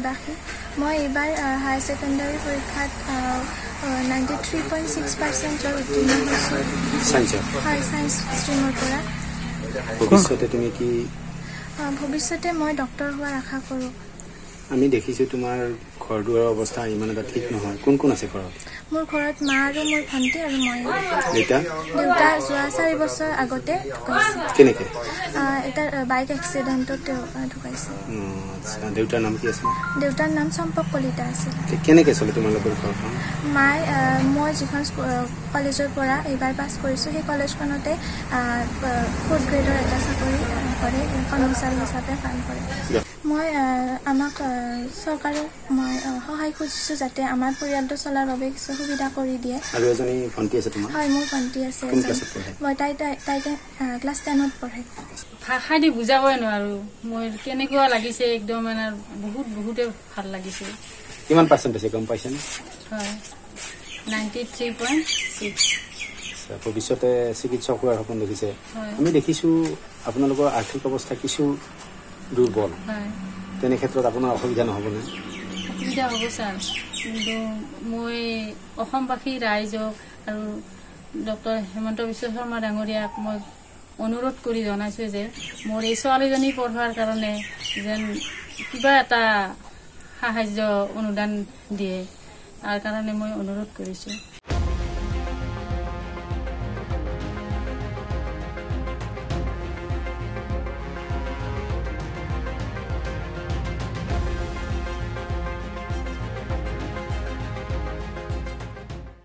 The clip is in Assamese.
নিবাসী মই এবাৰ হায়াৰ সেকেন্ডাৰী পৰীক্ষাত 93.6% উত্তীৰ্ণ হৈছো সায়েন্স ষ্ট্ৰীমৰ পৰা ভৱিষ্যতে মই ডক্টৰ হোৱাৰ আশা কৰো আমি দেখিছো তোমাৰ ঘৰ দুৱাৰ অৱস্থা ইমান এটা ঠিক নহয় কোন আছে ঘৰত মোৰ ঘৰত মা আৰু মোৰ ভণ্টি আৰু মই দেউতা যোৱা 4 বছৰ আগতে ঢুকাইছে কেনেকে এটা বাইক এক্সিডেন্টত ঢুকাইছে আচ্ছা দেউতাৰ নাম কি আছিল দেউতাৰ নাম চম্পক কলিতা আছিল কেনেকে চলে তোমালোকৰ ঘৰখন মই যিখন কলেজৰ পৰা এইবাৰ পাছ কৰিছো সেই কলেজখনতে 4th গ্ৰেডৰ এটা চাকৰি কৰে কৰ্মচাৰী হিচাপে কাম কৰে মই আমাক চৰকাৰে মই সহায় খুজিছো যাতে আমাৰ পৰিয়ালটো চলাৰ বাবে কিছু সুবিধা কৰি দিয়ে আৰু এজনী ভণ্টি আছে তোমাৰ হয় মোৰ ভণ্টি আছে মই তাইতে ক্লাছ 10ত পঢ়ে ভাষা দি বুজাবই নোৱাৰো মই কেনেকুৱা লাগিছে একদম মানে বহুতে ভাল লাগিছে কিমান পাৰ্চেন্ট আছে গম পাইছেনে হয় 93.6 ভৱিষ্যতে চিকিৎসক হোৱাৰ সপোন দেখিছে আমি দেখিছো আপোনালোকৰ আৰ্থিক অৱস্থা কিছু দুৰ্বল তেনে ক্ষেত্ৰত আপোনাৰ অসুবিধা নহবনে অসুবিধা হ'ব ছাৰ কিন্তু মই অসমবাসী ৰাইজক আৰু ডক্টৰ হেমন্ত বিশ্ব শৰ্মা ডাঙৰীয়াক মই অনুৰোধ কৰি জনাইছো যে মোৰ এই ছোৱালীজনী পঢ়োৱাৰ কাৰণে যেন কিবা এটা সাহায্য অনুদান দিয়ে তাৰ কাৰণে মই অনুৰোধ কৰিছো